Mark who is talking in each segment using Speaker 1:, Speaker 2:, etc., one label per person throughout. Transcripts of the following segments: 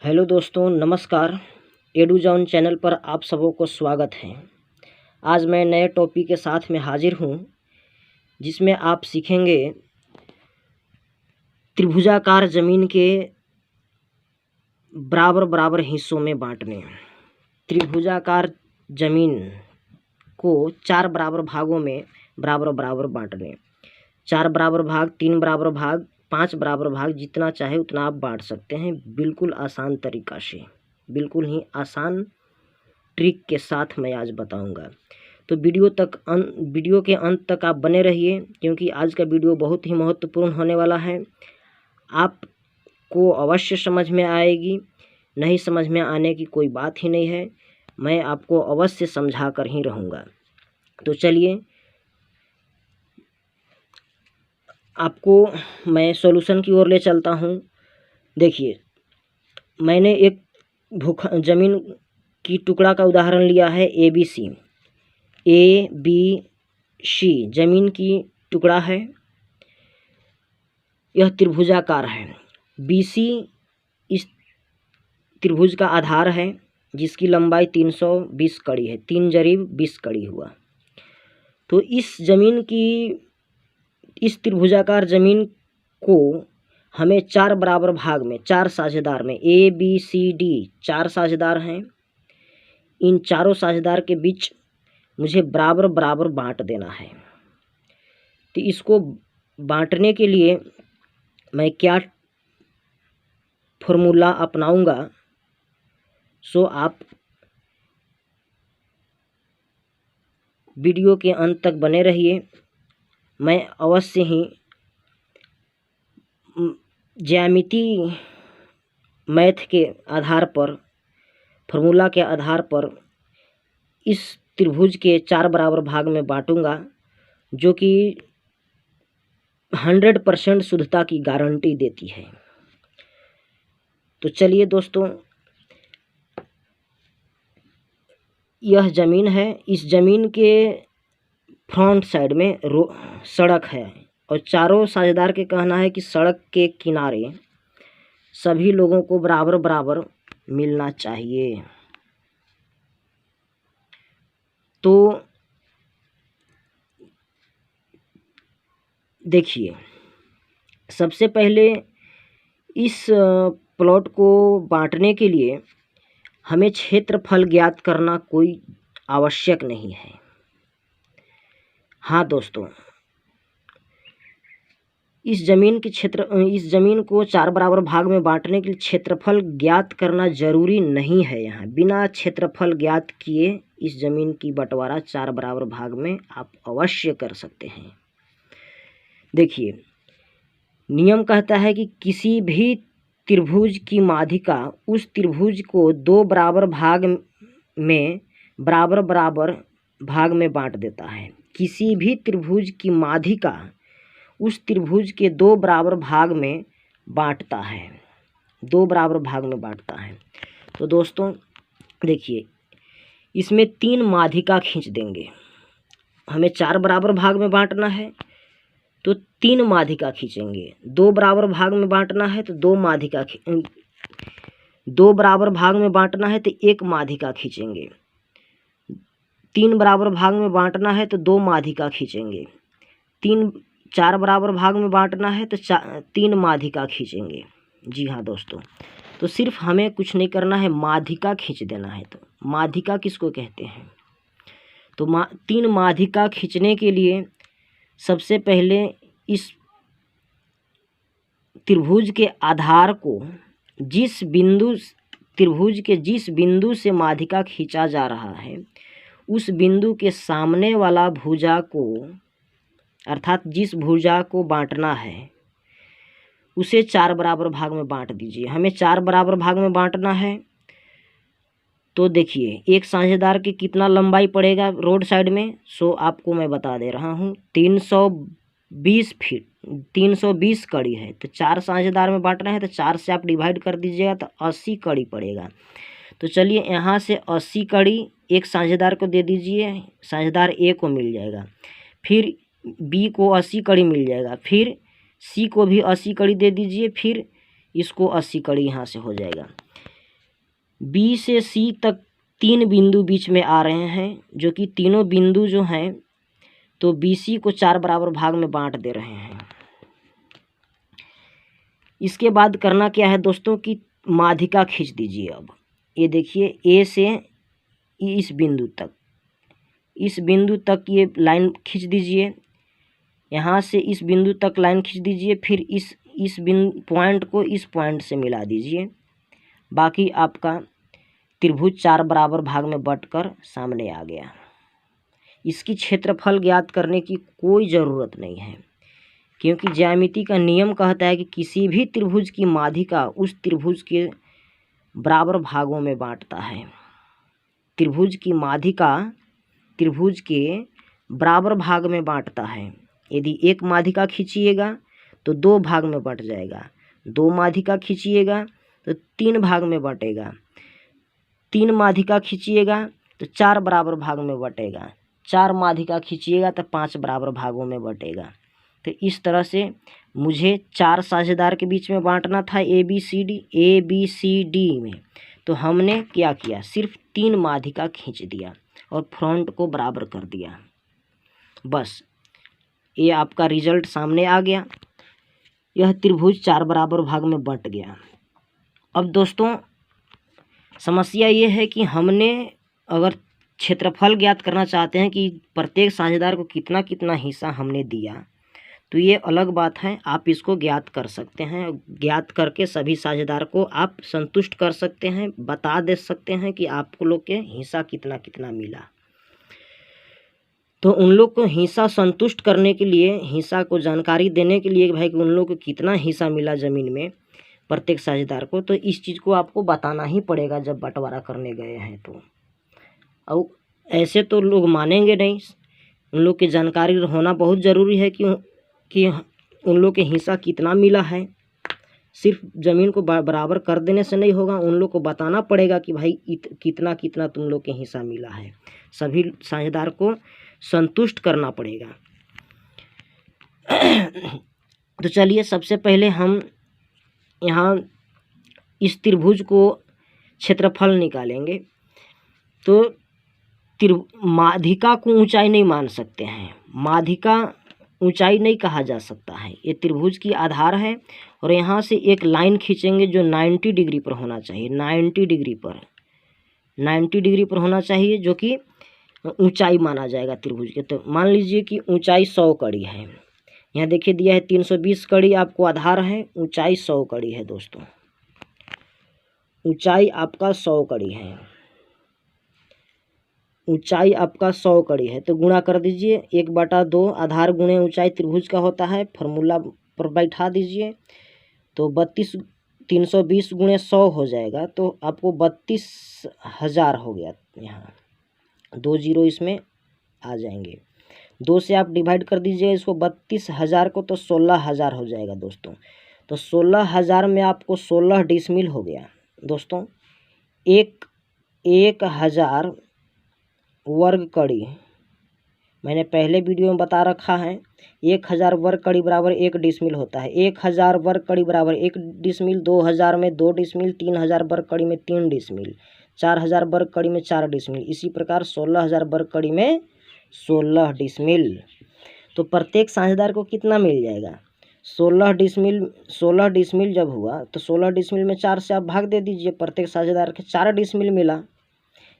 Speaker 1: Hello दोस्तों, नमस्कार। एडुजॉन channel पर आप सबों को स्वागत है। आज मैं नए टॉपिक के साथ में हाजिर हूँ, जिसमें आप सीखेंगे त्रिभुजाकार ज़मीन के बराबर बराबर हिस्सों में बांटने। त्रिभुजाकार ज़मीन को 4 बराबर भागों में बराबर बराबर बांटने। 4 बराबर भाग, 3 बराबर भाग, 5 बराबर भाग, जितना चाहे उतना आप बांट सकते हैं। बिल्कुल आसान तरीक़ा से, बिल्कुल ही आसान ट्रिक के साथ मैं आज बताऊंगा। तो वीडियो के अंत तक आप बने रहिए, क्योंकि आज का वीडियो बहुत ही महत्वपूर्ण होने वाला है। आपको अवश्य समझ में आएगी, नहीं समझ में आने की कोई बात ही नहीं है। मैं आपको अवश्य समझा कर ही रहूँगा। तो चलिए, आपको मैं सॉल्यूशन की ओर ले चलता हूँ। देखिए, मैंने एक ज़मीन की टुकड़ा का उदाहरण लिया है, ए बी सी ज़मीन की टुकड़ा है। यह त्रिभुजाकार है। BC इस त्रिभुज का आधार है, जिसकी लंबाई 320 कड़ी है। 3 × 20 कड़ी हुआ। तो इस त्रिभुजाकार ज़मीन को हमें 4 बराबर भाग में, 4 साझेदार में, ABCD 4 साझेदार हैं। इन चारों साझेदार के बीच मुझे बराबर बराबर बांट देना है। तो इसको बांटने के लिए मैं क्या फॉर्मूला अपनाऊंगा, सो आप वीडियो के अंत तक बने रहिए। मैं अवश्य ही ज्यामिति मैथ के आधार पर, फॉर्मूला के आधार पर इस त्रिभुज के 4 बराबर भाग में बांटूंगा, जो कि 100% शुद्धता की गारंटी देती है। तो चलिए दोस्तों, यह ज़मीन है। इस ज़मीन के फ्रंट साइड में सड़क है, और चारों साझेदार के कहना है कि सड़क के किनारे सभी लोगों को बराबर बराबर मिलना चाहिए। तो देखिए, सबसे पहले इस प्लॉट को बांटने के लिए हमें क्षेत्रफल ज्ञात करना कोई आवश्यक नहीं है। हाँ दोस्तों, इस ज़मीन को 4 बराबर भाग में बांटने के लिए क्षेत्रफल ज्ञात करना जरूरी नहीं है। यहाँ बिना क्षेत्रफल ज्ञात किए इस ज़मीन की बंटवारा 4 बराबर भाग में आप अवश्य कर सकते हैं। देखिए, नियम कहता है कि किसी भी त्रिभुज की माध्यिका उस त्रिभुज को 2 बराबर भाग में बराबर बराबर भाग में बांट देता है। किसी भी त्रिभुज की माध्यिका उस त्रिभुज के 2 बराबर भाग में बांटता है, 2 बराबर भाग में बांटता है। तो दोस्तों देखिए, इसमें 3 माध्यिका खींच देंगे। हमें 4 बराबर भाग में बांटना है तो 3 माध्यिका खींचेंगे। 2 बराबर भाग में बांटना है तो 2 बराबर भाग में बांटना है तो 1 माध्यिका खींचेंगे। 3 बराबर भाग में बांटना है तो 2 माध्यिका खींचेंगे। 4 बराबर भाग में बांटना है तो 3 माध्यिका खींचेंगे। जी हाँ दोस्तों, तो सिर्फ हमें कुछ नहीं करना है, माध्यिका खींच देना है। तो माध्यिका किसको कहते हैं? तो 3 माध्यिका खींचने के लिए सबसे पहले इस त्रिभुज के आधार को त्रिभुज के जिस बिंदु से माध्यिका खींचा जा रहा है, उस बिंदु के सामने वाला भुजा को, अर्थात जिस भुजा को बांटना है, उसे 4 बराबर भाग में बांट दीजिए। हमें 4 बराबर भाग में बांटना है। तो देखिए, एक साझेदार की कितना लंबाई पड़ेगा रोड साइड में, सो आपको मैं बता दे रहा हूँ। 320 फीट, 320 कड़ी है। तो 4 साझेदार में बांटना है तो 4 से आप डिवाइड कर दीजिएगा तो 80 कड़ी पड़ेगा। तो चलिए, यहाँ से 80 कड़ी एक साझेदार को दे दीजिए, साझेदार A को मिल जाएगा। फिर B को 80 कड़ी मिल जाएगा। फिर C को भी 80 कड़ी दे दीजिए। फिर इसको 80 कड़ी यहाँ से हो जाएगा। बी से सी तक 3 बिंदु बीच में आ रहे हैं, जो कि तीनों बिंदु जो हैं तो BC को 4 बराबर भाग में बांट दे रहे हैं। इसके बाद करना क्या है दोस्तों कि माध्यिका खींच दीजिए। अब ये देखिए ए से इस बिंदु तक ये लाइन खींच दीजिए। यहाँ से इस बिंदु तक लाइन खींच दीजिए, फिर इस पॉइंट को इस पॉइंट से मिला दीजिए। बाकी आपका त्रिभुज 4 बराबर भाग में बंटकर सामने आ गया। इसकी क्षेत्रफल ज्ञात करने की कोई ज़रूरत नहीं है, क्योंकि ज्यामिति का नियम कहता है कि किसी भी त्रिभुज की माध्यिका उस त्रिभुज के बराबर भागों में बांटता है। त्रिभुज की माध्यिका त्रिभुज के बराबर भाग में बांटता है। यदि एक माध्यिका खींचिएगा तो 2 भाग में बंट जाएगा, 2 माध्यिका खींचिएगा तो 3 भाग में बंटेगा, 3 माध्यिका खींचिएगा तो 4 बराबर भाग में बंटेगा, 4 माध्यिका खींचिएगा तो 5 बराबर भागों में बंटेगा। तो इस तरह से मुझे 4 साझेदार के बीच में बांटना था ए बी सी डी में, तो हमने क्या किया, सिर्फ 3 माध्यिका खींच दिया और फ्रंट को बराबर कर दिया। बस ये आपका रिजल्ट सामने आ गया। यह त्रिभुज 4 बराबर भाग में बंट गया। अब दोस्तों समस्या ये है कि हमने अगर क्षेत्रफल ज्ञात करना चाहते हैं कि प्रत्येक साझेदार को कितना कितना हिस्सा हमने दिया, तो ये अलग बात है, आप इसको ज्ञात कर सकते हैं। ज्ञात करके सभी साझेदार को आप संतुष्ट कर सकते हैं, बता दे सकते हैं कि आपको लोग के हिस्सा कितना कितना मिला। तो उन लोग को हिस्सा संतुष्ट करने के लिए, हिस्सा को जानकारी देने के लिए कि भाई उन लोग को कितना हिस्सा मिला ज़मीन में प्रत्येक साझेदार को, तो इस चीज़ को आपको बताना ही पड़ेगा जब बंटवारा करने गए हैं तो। और ऐसे तो लोग मानेंगे नहीं, उन लोग की जानकारी होना बहुत ज़रूरी है कि उन लोग के हिस्सा कितना मिला है। सिर्फ ज़मीन को बराबर कर देने से नहीं होगा, उन लोग को बताना पड़ेगा कि भाई कितना कितना तुम लोग के हिस्सा मिला है। सभी साझेदार को संतुष्ट करना पड़ेगा। तो चलिए सबसे पहले हम यहाँ इस त्रिभुज को क्षेत्रफल निकालेंगे। तो माध्यिका को ऊंचाई नहीं मान सकते हैं, माध्यिका ऊंचाई नहीं कहा जा सकता है। ये त्रिभुज की आधार है और यहाँ से एक लाइन खींचेंगे जो 90 डिग्री पर होना चाहिए, 90 डिग्री पर होना चाहिए, जो कि ऊंचाई माना जाएगा त्रिभुज के। तो मान लीजिए कि ऊंचाई 100 कड़ी है। यहाँ देखिए दिया है 320 कड़ी आपको आधार है, ऊंचाई 100 कड़ी है दोस्तों, ऊंचाई आपका 100 कड़ी है, ऊंचाई आपका 100 कड़ी है। तो गुणा कर दीजिए, 1/2 आधार गुणे ऊंचाई त्रिभुज का होता है, फार्मूला पर बैठा दीजिए। तो 320 गुणे 100 हो जाएगा, तो आपको 32,000 हो गया। यहाँ 2 जीरो इसमें आ जाएंगे, 2 से आप डिवाइड कर दीजिए इसको 32,000 को, तो 16,000 हो जाएगा दोस्तों। तो 16,000 में आपको 16 डिसमिल हो गया दोस्तों। 1,000 वर्ग कड़ी, मैंने पहले वीडियो में बता रखा है, 1,000 वर्ग कड़ी बराबर 1 डिसमिल होता है। 1,000 वर्ग कड़ी बराबर 1 डिसमिल, 2,000 में 2 डिसमिल, 3,000 वर्ग कड़ी में 3 डिसमिल, 4,000 वर्ग कड़ी में 4 डिसमिल, इसी प्रकार 16,000 वर्ग कड़ी में 16 डिसमिल। तो प्रत्येक साझेदार को कितना मिल जाएगा, 16 डिसमिल जब हुआ तो 16 डिसमिल में 4 से आप भाग दे दीजिए, प्रत्येक साझेदार के 4 डिसमिल मिला।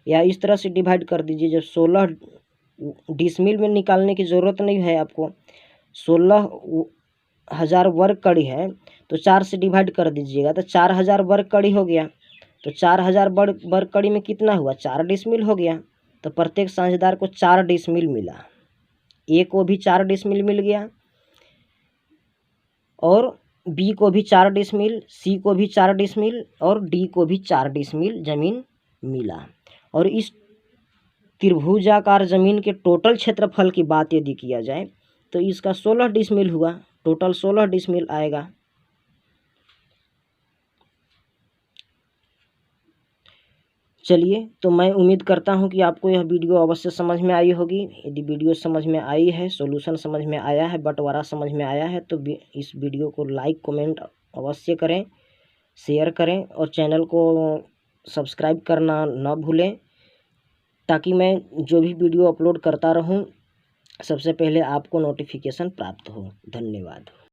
Speaker 1: या इस तरह से डिवाइड कर दीजिए, जब 16 डिसमिल में निकालने की ज़रूरत नहीं है आपको, 16,000 वर्ग कड़ी है तो 4 से डिवाइड कर दीजिएगा, तो 4,000 वर्ग कड़ी हो गया। तो 4,000 वर्ग कड़ी में कितना हुआ, 4 डिसमिल हो गया। तो प्रत्येक साझेदार को 4 डिसमिल मिला, ए को भी 4 डिसमिल मिल गया, और बी को भी 4 डिसमिल, सी को भी 4 डिसमिल, और डी को भी 4 डिसमिल ज़मीन मिला। और इस त्रिभुजाकार ज़मीन के टोटल क्षेत्रफल की बात यदि किया जाए तो इसका 16 डिसमिल हुआ, टोटल 16 डिसमिल आएगा। चलिए, तो मैं उम्मीद करता हूं कि आपको यह वीडियो अवश्य समझ में आई होगी। यदि वीडियो समझ में आई है, सॉल्यूशन समझ में आया है, बंटवारा समझ में आया है, तो इस वीडियो को लाइक कमेंट अवश्य करें, शेयर करें और चैनल को सब्सक्राइब करना न भूलें, ताकि मैं जो भी वीडियो अपलोड करता रहूं सबसे पहले आपको नोटिफिकेशन प्राप्त हो। धन्यवाद।